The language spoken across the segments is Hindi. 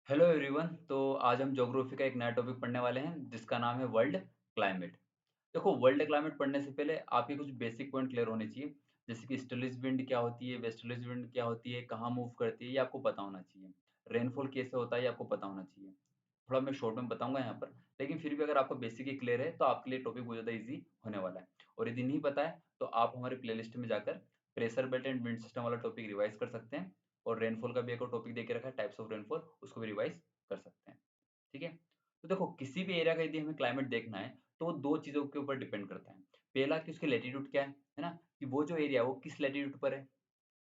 Hello everyone. तो आज हम ज्योग्राफी का एक नया टॉपिक पढ़ने वाले हैं जिसका नाम है वर्ल्ड क्लाइमेट। देखो, वर्ल्ड क्लाइमेट पढ़ने से पहले आपके कुछ बेसिक पॉइंट क्लियर होने चाहिए। जैसे कि ईस्टर्लीज विंड क्या होती है, वेस्टर्लीज विंड क्या होती है, कहाँ मूव करती है, ये आपको पता होना चाहिए। रेनफॉल कैसे होता है ये आपको पता होना चाहिए। थोड़ा मैं शॉर्ट में बताऊंगा यहाँ पर, लेकिन फिर भी अगर आपका बेसिक ही क्लियर है तो आपके लिए टॉपिक बहुत ज़्यादा ईजी होने वाला है। और यदि नहीं पता है तो आप हमारे प्लेलिस्ट में जाकर pressure belt and wind system वाला टॉपिक रिवाइज कर सकते हैं। और रेनफॉल का भी एक और टॉपिक दे के रखा है, टाइप्स ऑफ रेनफॉल, उसको भी रिवाइज कर सकते हैं। ठीक है। तो देखो, किसी भी एरिया का यदि हमें क्लाइमेट देखना है तो वो दो चीज़ों के ऊपर डिपेंड करता है। पहला कि उसकी लैटिट्यूड क्या है ना, कि वो जो एरिया है वो किस लैटिट्यूड पर है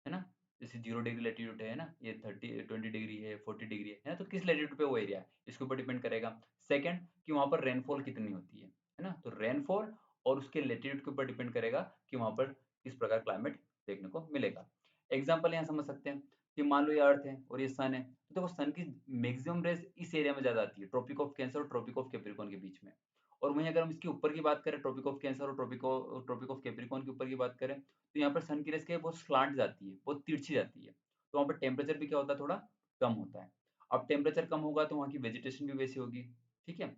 ना। जैसे 0 डिग्री लैटिट्यूड है ना, ये 20 डिग्री है, 40 डिग्री है ना, तो किस लैटिट्यूड पे वो एरिया है इसके ऊपर डिपेंड करेगा। सेकंड, कि वहाँ पर रेनफॉल कितनी होती है ना, तो रेनफॉल और उसके लैटिट्यूड के ऊपर डिपेंड करेगा कि वहाँ पर किस प्रकार क्लाइमेट देखने को मिलेगा। एग्जाम्पल यहाँ समझ सकते हैं कि मान लो ये अर्थ है और ये सन है, तो देखो सन की मैक्सिमम रेज इस एरिया में ज़्यादा आती है, ट्रॉपिक ऑफ कैंसर और ट्रॉपिक ऑफ कैप्रिकॉर्न के बीच में। और वहीं अगर हम इसके ऊपर की बात करें, ट्रॉपिक ऑफ कैंसर और ट्रॉपिक ऑफ कैप्रिकॉर्न के ऊपर की बात करें, तो यहाँ पर सन की रेज़ क्या है, बहुत स्लांट जाती है, बहुत तिरछी जाती है। तो वहाँ पर टेम्परेचर भी क्या होता है, थोड़ा कम होता है। अब टेम्परेचर कम होगा तो वहाँ की वेजिटेशन भी वैसी होगी, ठीक है?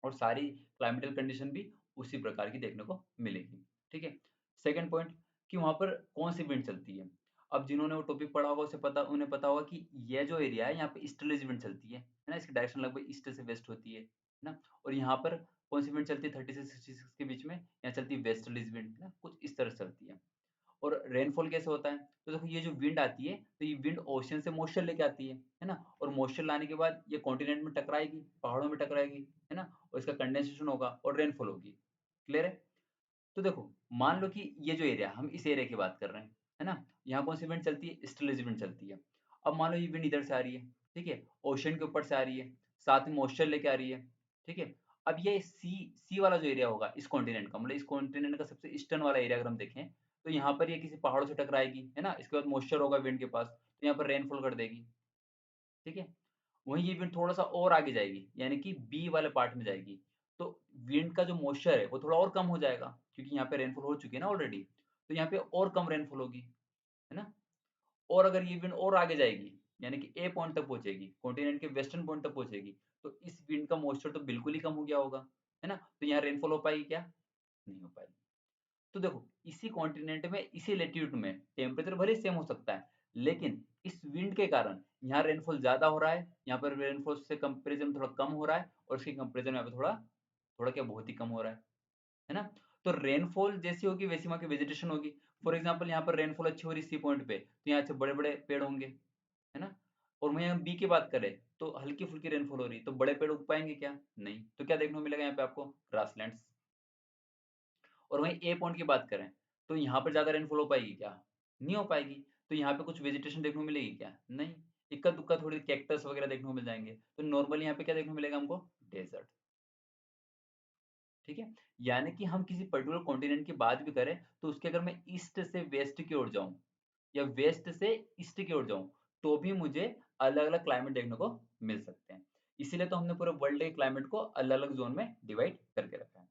और सारी क्लाइमेटिकल कंडीशन भी उसी प्रकार की देखने को मिलेगी, ठीक है? सेकंड पॉइंट, कि वहाँ पर कौन-सी विंड चलती है। अब जिन्होंने वो टॉपिक पढ़ा होगा उन्हें पता होगा कि ये जो एरिया है यहाँ पे ईस्टर्लीज विंड चलती है ना? इसकी डायरेक्शन लगभग ईस्ट से वेस्ट होती है ना? और यहाँ पर कौन-सी विंड चलती है 30 से 66 के बीच में? यहाँ चलती है वेस्टर्लीज विंड, है ना? कुछ इस तरह से चलती है। और रेनफॉल कैसे होता है? तो देखो, ये जो विंड आती है, तो ये विंड ओशन से मॉइस्चर लेके आती है ना? और मॉइस्चर लाने के बाद ये कॉन्टिनेंट में टकराएगी, पहाड़ों में टकराएगी, है ना? और इसका कंडेंसेशन होगा और रेनफॉल होगी। क्लियर है? तो देखो, मान लो कि ये जो एरिया, हम इस एरिया की बात कर रहे हैं, है ना? यहाँ कौन सी विंड चलती है? ईस्टर्लीज विंड चलती है। अब मान लो ये विंड इधर से आ रही है, ठीक है? ओशन के ऊपर से आ रही है, साथ में मॉइस्चर लेके आ रही है, ठीक है? अब ये सी वाला जो एरिया होगा इस कॉन्टिनेंट का, मतलब इस कॉन्टिनेंट का सबसे ईस्टर्न वाला एरिया अगर हम देखें, तो यहाँ पर ये किसी पहाड़ों से टकराएगी, है ना? इसके बाद मॉइस्चर होगा विंड के पास, तो यहाँ पर रेनफॉल कर देगी, ठीक है? वहीं ये विंड थोड़ा-सा और आगे जाएगी, यानी कि बी वाले पार्ट में जाएगी। तो विंड का जो मॉइस्चर है, वो थोड़ा और कम हो जाएगा, क्योंकि यहाँ पे रेनफॉल हो चुकी है ना ऑलरेडी। तो यहाँ पे और कम रेनफॉल होगी, है ना? और अगर ये विंड और आगे जाएगी, यानी कि ए पॉइंट तक पहुँचेगी, कॉन्टिनेंट के वेस्टर्न पॉइंट तक पहुँचेगी, तो इस विंड का मॉइस्चर तो बिल्कुल ही कम हो गया होगा, है ना? तो यहाँ रेनफॉल हो पाएगी क्या? नहीं हो पाएगी। तो देखो, इसी कॉन्टिनेंट में, इसी लैटीट्यूड में टेम्परेचर भले ही सेम हो सकता है, लेकिन इस विंड के कारण यहाँ रेनफॉल ज़्यादा हो रहा है, यहाँ पर रेनफॉल से कंपैरिज़न में थोड़ा कम हो रहा है, और इसके कंपैरिज़न में यहाँ पे थोड़ा थोड़ा क्या, बहुत ही कम हो रहा है ना? तो रेनफॉल जैसी होगी वैसी वहाँ की वेजिटेशन होगी। फॉर एग्ज़ाम्पल यहाँ पर रेनफॉल अच्छी हो रही है सी पॉइंट पे, तो यहाँ अच्छे बड़े-बड़े पेड़ होंगे, है ना? और वहीं हम बी की बात करें, तो हल्की-फुल्की रेनफॉल हो रही है, तो बड़े पेड़ उग पाएँगे क्या? नहीं। तो क्या देखने को मिलेगा यहाँ पे आपको? ग्रासलैंड्स। और वहीं ए पॉइंट की बात करें, तो यहाँ पर ज़्यादा रेनफॉल हो पाएगी क्या? नहीं हो पाएगी। तो यहाँ पे कुछ वेजिटेशन देखने को मिलेगी क्या? नहीं। इक्का-दुक्का थोड़ी कैक्टस वगैरह देखने को मिल जाएँगे। तो नॉर्मली यहाँ पे क्या देखने को मिलेगा हमको? डेज़र्ट, ठीक है? यानी कि हम किसी पर्टिकुलर कॉन्टिनेंट की बात भी करें, तो उसके अगर मैं ईस्ट से वेस्ट की ओर जाऊँ या वेस्ट से ईस्ट की ओर जाऊँ, तो भी मुझे अलग-अलग क्लाइमेट देखने को मिल सकते हैं। इसीलिए तो हमने पूरे वर्ल्ड के क्लाइमेट को अलग-अलग ज़ोन में डिवाइड करके रखा है।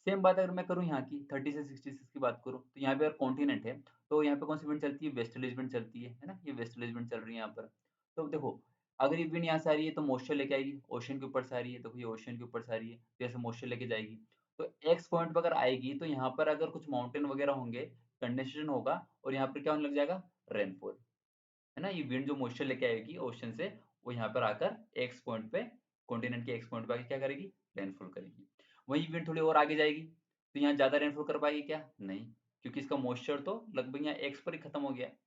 सेम बात अगर मैं करूँ यहाँ की 30 से 66 की बात करूँ, तो यहाँ पे अगर कॉन्टिनेंट है, तो यहाँ पे कौन-सी विंड चलती है? वेस्टर्लीज़ विंड चलती है ना? ये वेस्टर्लीज़ विंड चल रही है यहाँ पर। तो देखो, अगर ये विंड यहाँ से आ रही है तो मॉइस्चर लेके आएगी, ओशन के ऊपर से आ रही है, देखो ये ओशन के ऊपर से आ रही है, तो ऐसे मॉइस्चर लेके जाएगी। तो एक्स पॉइंट पे अगर आएगी, तो यहाँ पर अगर कुछ माउंटेन वगैरह होंगे, कंडेंसेशन होगा और यहाँ पर क्या होने लग जाएगा? रेनफॉल, है ना? ये विंड जो मॉइस्चर लेके आएगी ओशन से, वो यहाँ पर आकर एक्स पॉइंट पे, कॉन्टिनेंट के एक्स पॉइंट पे आके क्या करेगी? रेनफॉल करेगी। वहीं विंड थोड़ी और आगे जाएगी, तो यहाँ ज़्यादा रेनफॉल कर पाएगी क्या? नहीं, क्योंकि इसका मॉइस्चर तो लगभग यहाँ एक्स पर ही खत्म हो गया है।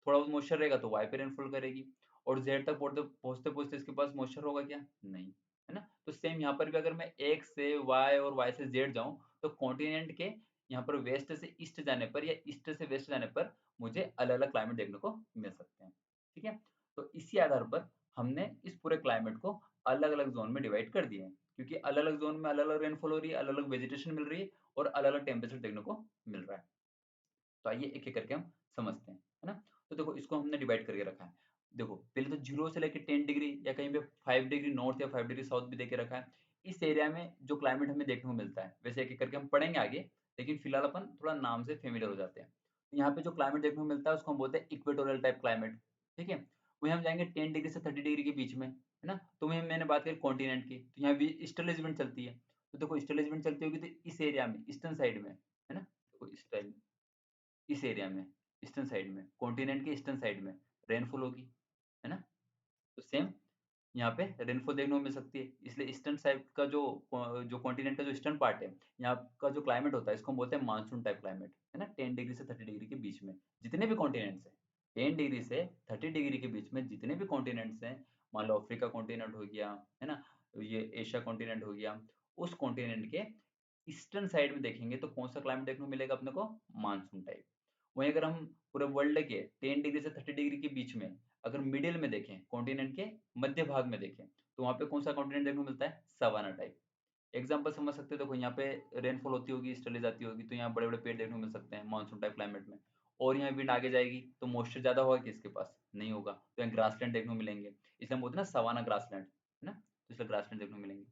थोड़ा बहुत मॉइस्चर रहेगा तो वाई पे रेनफॉल करेगी, और जेड तक पहुँचते-पहुँचते इसके पास मॉइस्चर होगा क्या? नहीं, है ना? तो सेम यहाँ पर भी अगर मैं एक्स से वाई और वाई से जेड जाऊँ, तो कॉन्टिनेंट के यहाँ पर वेस्ट से ईस्ट जाने पर या ईस्ट से वेस्ट जाने पर मुझे अलग-अलग क्लाइमेट देखने को मिल सकते हैं। ठीक है? तो इसी आधार पर हमने इस पूरे क्लाइमेट को अलग-अलग ज़ोन में डिवाइड कर दिए हैं, क्योंकि अलग-अलग ज़ोन में अलग-अलग रेनफॉल हो रही है, अलग-अलग वेजिटेशन मिल रही है और अलग-अलग टेम्परेचर देखने को मिल रहा है। तो आइए एक-एक करके हम समझते हैं, है ना? तो देखो, इसको हमने डिवाइड करके रखा है। देखो, पहले तो 0 से लेके 10 डिग्री या कहीं पे 5 डिग्री नॉर्थ या 5 डिग्री साउथ भी दे के रखा है। इस एरिया में जो क्लाइमेट हमें देखने को मिलता है, वैसे एक-एक करके हम पढ़ेंगे आगे, लेकिन फिलहाल अपन थोड़ा नाम से फ़ैमिलियर हो जाते हैं। तो यहाँ पे जो क्लाइमेट देखने को मिलता है उसको हम बोलते हैं इक्वेटोरियल टाइप क्लाइमेट, ठीक है? वहीं हम जाएँगे 10 डिग्री से 30 डिग्री के बीच में, है ना? तो वहीं मैंने बात करी कॉन्टिनेंट की, तो यहाँ भी ईस्टर्लीज़ विंड चलती है। तो देखो ईस्टर्लीज़ विंड चलती होगी तो इस एरिया में, ईस्टर्न साइड में, है ना? देखो इस टाइम इस एरिया में, ईस्टर्न साइड में, कॉन्टिनेंट के ईस्टर्न साइड में रेनफॉल होगी, है ना? तो सेम यहाँ पे रेनफॉल देखने को मिल सकती है। इसलिए ईस्टर्न साइड का जो कॉन्टिनेंट का जो ईस्टर्न पार्ट है, यहाँ का जो क्लाइमेट होता है इसको हम बोलते हैं मानसून टाइप क्लाइमेट, है ना? 10 डिग्री से 30 डिग्री के बीच में, जितने भी कॉन्टिनेंट्स हैं, 10 डिग्री से 30 डिग्री के बीच में जितने भी कॉन्टिनेंट्स हैं, मान लो अफ्रीका कॉन्टिनेंट हो गया, है ना? ये एशिया कॉन्टिनेंट हो गया, उस कॉन्टिनेंट के ईस्टर्न साइड में देखेंगे तो कौन-सा क्लाइमेट देखने को मिलेगा अपने को? Monsoon type. वहीं अगर हम पूरे वर्ल्ड के 10 डिग्री से 30 डिग्री के बीच में अगर मिडल में देखें, कॉन्टिनेंट के मध्य भाग में देखें, तो वहाँ पे कौन-सा कॉन्टिनेंट देखने को मिलता है? Savanna type. एग्ज़ाम्पल समझ सकते हो, देखो यहाँ पे रेनफॉल होती होगी, ईस्टर्ली जाती होगी, तो यहाँ बड़े-बड़े पेड़ देखने को मिल सकते हैं मानसून टाइप क्लाइमेट में। और यहाँ विंड आगे जाएगी, तो मॉइस्चर ज़्यादा होगा किसके पास? नहीं होगा, तो यहाँ ग्रासलैंड देखने को मिलेंगे। इसलिए हम बोलते हैं ना सवाना ग्रासलैंड, है ना? तो इसलिए ग्रासलैंड देखने को मिलेंगे,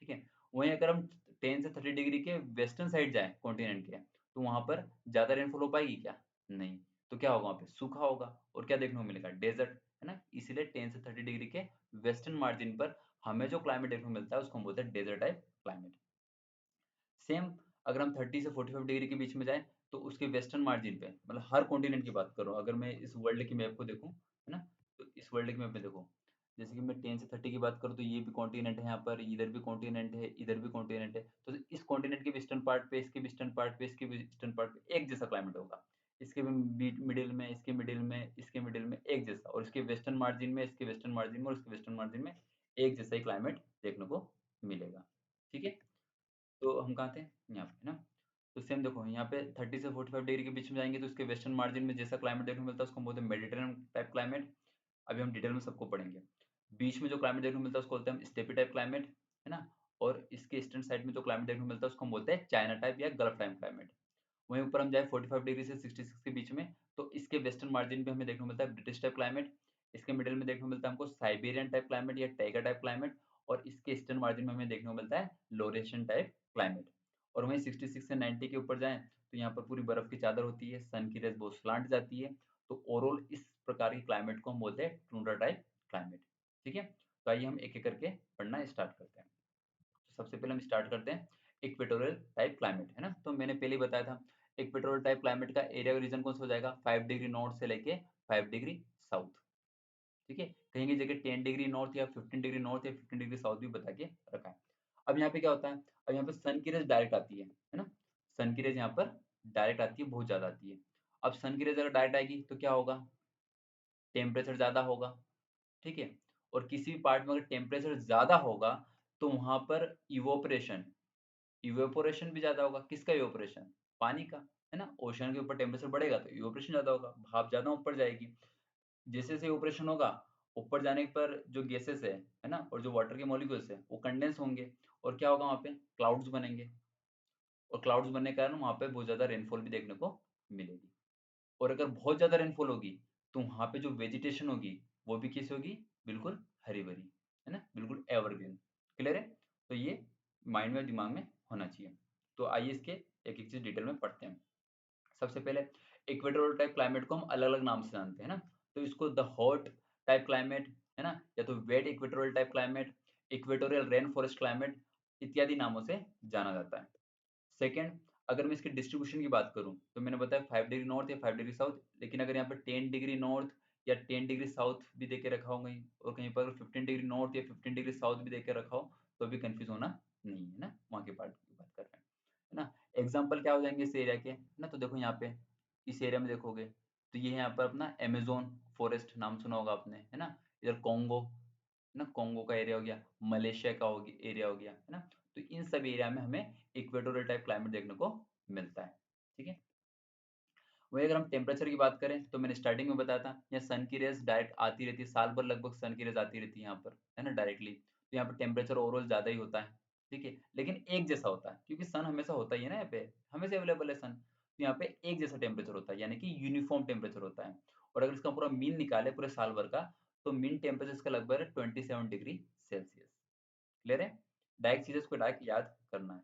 ठीक है? वहीं अगर हम 10 से 30 डिग्री के वेस्टर्न साइड जाएँ कॉन्टिनेंट के, तो वहाँ पर ज़्यादा रेनफॉल हो पाएगी क्या? नहीं। तो क्या होगा वहाँ पे? सूखा होगा और क्या देखने को मिलेगा? डेज़र्ट, है ना? इसीलिए 10 से 30 डिग्री के वेस्टर्न मार्जिन पर हमें जो क्लाइमेट देखने को मिलता है उसको हम बोलते हैं डेज़र्ट टाइप क्लाइमेट। सेम अगर हम 30 से 45 डिग्री के बीच में जाएँ, तो उसके वेस्टर्न मार्जिन पे मतलब हर कॉन्टिनेंट की बात कर रहा हूँ, अगर मैं इस वर्ल्ड की मैप को देखूँ, है ना? तो इस वर्ल्ड की मैप में देखो, जैसे कि मैं 10 से 30 की बात करूँ तो ये भी कॉन्टिनेंट है यहाँ पर, इधर भी कॉन्टिनेंट है, इधर भी कॉन्टिनेंट है। तो इस कॉन्टिनेंट के वेस्टर्न पार्ट पे, इसके वेस्टर्न पार्ट पे, इसके वेस्टर्न पार्ट पे एक जैसा क्लाइमेट होगा। इसके भी बीच मिडल में, इसके मिडल में, इसके मिडल में एक जैसा, और इसके वेस्टर्न मार्जिन में, इसके वेस्टर्न मार्जिन में और इसके वेस्टर्न मार्जिन में एक जैसा ही क्लाइमेट देखने को मिलेगा। ठीक है? तो हम कहाँ थे? यहाँ पे, है ना? तो सेम देखो यहाँ पे 30 से 45 डिग्री के बीच में जाएँगे तो उसके वेस्टर्न मार्जिन में जैसा क्लाइमेट देखने को मिलता है उसको हम बोलते हैं मेडिटेरेनियन टाइप क्लाइमेट। अभी हम डिटेल में सबको पढ़ेंगे। बीच में जो क्लाइमेट देखने को मिलता है उसको बोलते हैं हम स्टेपी टाइप क्लाइमेट, है ना? और इसके ईस्टर्न साइड में जो क्लाइमेट देखने को मिलता है उसको हम बोलते हैं चाइना टाइप या गल्फ टाइप क्लाइमेट। वहीं ऊपर हम जाए 45 डिग्री से 66 के बीच में, तो इसके वेस्टर्न मार्जिन पे हमें देखने को मिलता है ब्रिटिश टाइप क्लाइमेट। इसके मिडल में देखने को मिलता है हमको साइबेरियन टाइप क्लाइमेट या टाइगर टाइप क्लाइमेट, और इसके ईस्टर्न मार्जिन में हमें देखने को मिलता है लोरेशियन टाइप क्लाइमेट। और वहीं 66 से 90 के ऊपर जाएँ, तो यहाँ पर पूरी बर्फ की चादर होती है, सन की रेज़ बहुत स्लांट जाती है। तो ओवरऑल इस प्रकार के क्लाइमेट को हम बोलते हैं टुंड्रा टाइप क्लाइमेट। ठीक है? तो आइए हम एक-एक करके पढ़ना स्टार्ट करते हैं। तो सबसे पहले हम स्टार्ट करते हैं इक्वेटोरियल टाइप क्लाइमेट, है ना? तो मैंने पहले ही बताया था इक्वेटोरियल टाइप क्लाइमेट का एरिया रीजन कौन सा हो जाएगा? 5 डिग्री नॉर्थ से लेके 5 डिग्री साउथ, ठीक है? कहीं की जगह 10 डिग्री नॉर्थ या 15 डिग्री नॉर्थ या 15 डिग्री साउथ भी बता के रखा है। अब यहाँ पे क्या होता है? अब यहाँ पे सन की रेज़ डायरेक्ट आती है ना? सन की रेज़ यहाँ पर डायरेक्ट आती है, बहुत ज़्यादा आती है। अब सन की रेज़ अगर डायरेक्ट आएगी तो क्या होगा? टेम्परेचर ज़्यादा होगा, ठीक है? और किसी भी पार्ट में अगर टेम्परेचर ज़्यादा होगा, तो वहाँ पर इवोपरेशन इवेपोरेशन भी ज़्यादा होगा। किसका इवेपोरेशन? पानी का, है ना? ओशन के ऊपर टेम्परेचर बढ़ेगा तो इवेपोरेशन ज़्यादा होगा, भाप ज़्यादा ऊपर जाएगी। जैसे-जैसे इवेपोरेशन होगा, ऊपर जाने पर जो गैसेस है ना? और जो वाटर के मॉलिक्यूल्स है, वो कंडेंस होंगे और क्या होगा वहाँ पे? क्लाउड्स बनेंगे, और क्लाउड्स बनने के कारण वहाँ पे बहुत ज़्यादा रेनफॉल भी देखने को मिलेगी। और अगर बहुत ज़्यादा रेनफॉल होगी, तो वहाँ पे जो वेजिटेशन होगी, वो भी कैसी होगी? बिल्कुल हरी-भरी, है ना? बिल्कुल एवरग्रीन। क्लियर है? तो ये माइंड में, दिमाग में होना चाहिए। तो आइए इसके एक-एक चीज़ डिटेल में पढ़ते हैं। सबसे पहले इक्वेटोरियल टाइप क्लाइमेट को हम अलग-अलग नाम से जानते हैं ना? तो इसको द हॉट टाइप क्लाइमेट, है ना? या तो wet equatorial type climate, equatorial rain forest climate इत्यादि नामों से जाना जाता है। सेकंड, अगर मैं इसके डिस्ट्रीब्यूशन की बात करूँ, तो मैंने बताया 5 डिग्री नॉर्थ या 5 डिग्री साउथ, लेकिन अगर यहाँ पे 10 डिग्री नॉर्थ या 10 डिग्री साउथ भी देके रखा हो कहीं, और कहीं पर 15 डिग्री नॉर्थ या 15 डिग्री साउथ भी देके रखा हो, तो भी कन्फ्यूज़ होना नहीं है ना, वहाँ के पार्ट की बात कर रहे हैं, है ना? एग्ज़ाम्पल क्या हो जाएँगे इस एरिया के, है ना? तो देखो यहाँ पे, इस एरिया में देखोगे, तो ये है यहाँ पर अपना अमेज़न फॉरेस्ट, नाम सुना होगा आपने, है ना? इधर कोंगो, है ना? कोंगो का एरिया हो गया, मलेशिया का एरिया हो गया, है ना? तो इन सब एरिया में हमें इक्वेटोरियल टाइप क्लाइमेट देखने को मिलता है, ठीक है? वहीं अगर हम टेम्परेचर की बात करें, तो मैंने स्टार्टिंग में बताया था, यहाँ सन की रेज़ डायरेक्ट आती रहती है, साल भर लगभग सन की रेज़ आती रहती है यहाँ पर, है ना? डायरेक्टली। तो यहाँ पे टेम्परेचर ओवरऑल ज़्यादा ही होता है, ठीक है? लेकिन एक जैसा होता है, क्योंकि सन हमेशा होता ही है ना यहाँ पे, हमेशा अवेलेबल है सन। तो यहाँ पे एक जैसा टेम्परेचर होता है, यानी कि यूनिफ़ॉर्म टेम्परेचर होता है। और अगर इसका पूरा मीन निकालें पूरे साल भर का, तो मीन टेम्परेचर इसका लगभग है 27 डिग्री सेल्सियस। क्लियर है? डायरेक्ट चीज़ें इसको डायरेक्ट याद करना है।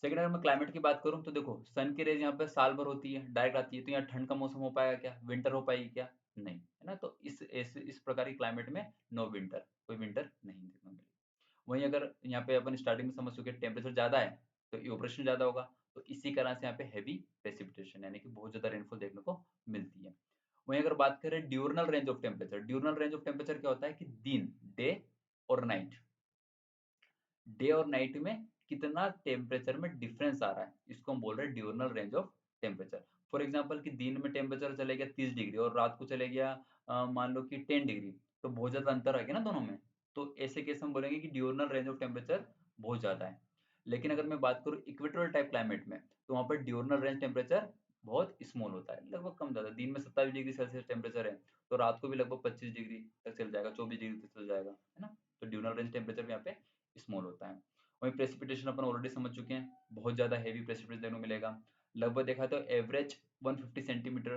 सेकंड, अगर मैं क्लाइमेट की बात करूँ तो देखो सन की रेज़ यहाँ पे साल भर होती है, डायरेक्ट आती है, तो यहाँ ठंड का मौसम हो पाएगा क्या? विंटर हो पाएगी क्या? नहीं, है ना? तो इस प्रकार की क्लाइमेट में नो विंटर, कोई विंटर नहीं देखने को मिलेगी। वहीं अगर यहाँ पे अपन स्टार्टिंग में समझ चुके हैं टेम्परेचर ज़्यादा है, तो इवेपोरेशन ज़्यादा होगा, तो इसी कारण से यहाँ पे हेवी प्रेसिपिटेशन यानी कि बहुत ज़्यादा रेनफॉल देखने को मिलती है। वहीं अगर बात करें diurnal range of temperature, diurnal range of temperature क्या होता है कि दिन, डे और नाइट, डे और नाइट में कितना टेम्परेचर में डिफरेंस आ रहा है, इसको हम बोल रहे हैं diurnal range of temperature. For example कि दिन में टेम्परेचर चले गया 30 डिग्री और रात को चले गया मान लो कि 10 डिग्री, तो बहुत ज़्यादा अंतर आ गया ना दोनों में। तो ऐसे केस में हम बोलेंगे कि डिurnal रेंज ऑफ टेम्परेचर बहुत ज़्यादा है। लेकिन अगर मैं बात करूँ इक्वेटोरियल टाइप क्लाइमेट में, तो वहाँ पर डिurnal रेंज टेम्परेचर बहुत स्मॉल होता है, लगभग कम ज़्यादा। दिन में 27 डिग्री सेल्सियस टेम्परेचर है, तो रात को भी लगभग 25 डिग्री तक चल जाएगा, 24 डिग्री तक चल जाएगा, है ना? तो डिurnal रेंज टेम्परेचर भी यहाँ पे स्मॉल होता है। वहीं प्रेसिपिटेशन अपन ऑलरेडी समझ चुके हैं, बहुत ज़्यादा हेवी प्रेसिपिटेशन देखने को मिलेगा। लगभग देखा तो एवरेज 150 सेंटीमीटर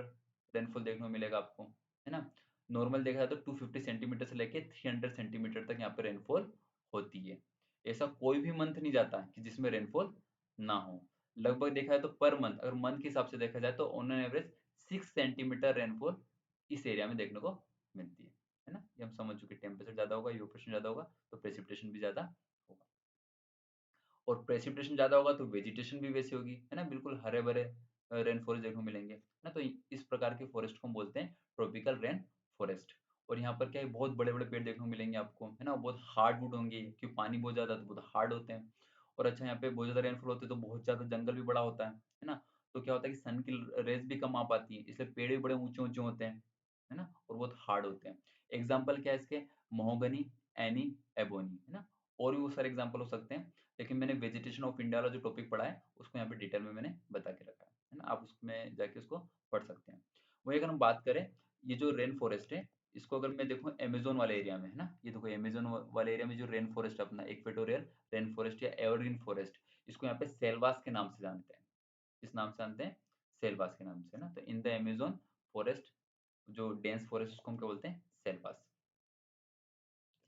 रेनफॉल देखने को मिलेगा आपको, है ना? नॉर्मल देखा जाए तो 250 सेंटीमीटर से लेके 300 सेंटीमीटर तक यहाँ पे रेनफॉल होती है। ऐसा कोई भी मंथ नहीं जाता कि जिसमें रेनफॉल ना हो। लगभग देखा जाए तो पर मंथ, अगर मंथ के हिसाब से देखा जाए तो on an average 6 centimetre rainfall इस एरिया में देखने को मिलती है ना? ये हम समझ चुके, टेम्परेचर ज़्यादा होगा, इवेपोरेशन ज़्यादा होगा, तो प्रेसिपिटेशन भी ज़्यादा होगा। और प्रेसिपिटेशन ज़्यादा होगा तो वेजिटेशन भी वैसी होगी, है ना? बिल्कुल हरे-भरे रेन फॉरेस्ट देखने को मिलेंगे, है ना? तो इस प्रकार के फॉरेस्ट को हम बोलते हैं ट्रॉपिकल रेन फॉरेस्ट। और यहाँ पर क्या है, बहुत बड़े-बड़े पेड़ देखने को मिलेंगे आपको, है ना? बहुत हार्डवुड होंगे क्योंकि पानी बहुत ज़्यादा तो बहुत हार्ड होते हैं। और अच्छा यहाँ पे बहुत ज़्यादा रेनफॉल होती है तो बहुत ज़्यादा जंगल भी बड़ा होता है ना? तो क्या होता है कि सन की रेज़ भी कम आ पाती है, इसलिए पेड़ भी बड़े ऊँचे-ऊँचे होते हैं, है ना? और बहुत हार्ड होते हैं। एग्ज़ाम्पल क्या है इसके, महोगनी, एनी, एबोनी, है ना? और भी बहुत सारे एग्ज़ाम्पल हो सकते हैं। लेकिन मैंने वेजिटेशन ऑफ इंडिया वाला जो टॉपिक पढ़ा है, उसको यहाँ पे डिटेल में मैंने बता के रखा है ना? आप उसमें जाके उसको पढ़ सकते हैं। वहीं अगर हम बात करें, ये जो रेन फॉरेस्ट है, इसको अगर मैं देखूँ अमेज़न वाले एरिया में, है ना? ये देखो अमेज़न वाले एरिया में जो रेन फॉरेस्ट है अपना इक्वेटोरियल रेन फॉरेस्ट या एवरग्रीन फॉरेस्ट, इसको यहाँ पे सेल्वास के नाम से जानते हैं। किस नाम से जानते हैं? सेल्वास के नाम से, है ना? तो इन द अमेज़न फॉरेस्ट, जो डेंस फॉरेस्ट उसको हम क्या बोलते हैं? सेल्वास,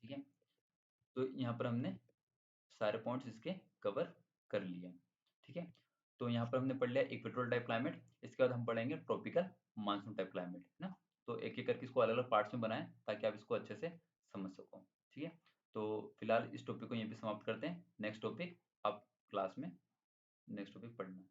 ठीक है? तो यहाँ पर हमने सारे पॉइंट्स इसके कवर कर लिए, ठीक है? तो यहाँ पर हमने पढ़ लिया इक्वेटोरियल टाइप क्लाइमेट, इसके बाद हम पढ़ेंगे ट्रॉपिकल मानसून टाइप क्लाइमेट, है ना? तो एक-एक करके इसको अलग-अलग पार्ट्स में बनाएँ ताकि आप इसको अच्छे से समझ सको, ठीक है? तो फिलहाल इस टॉपिक को यहीं पे समाप्त करते हैं। नेक्स्ट टॉपिक आप क्लास में नेक्स्ट टॉपिक पढ़ना।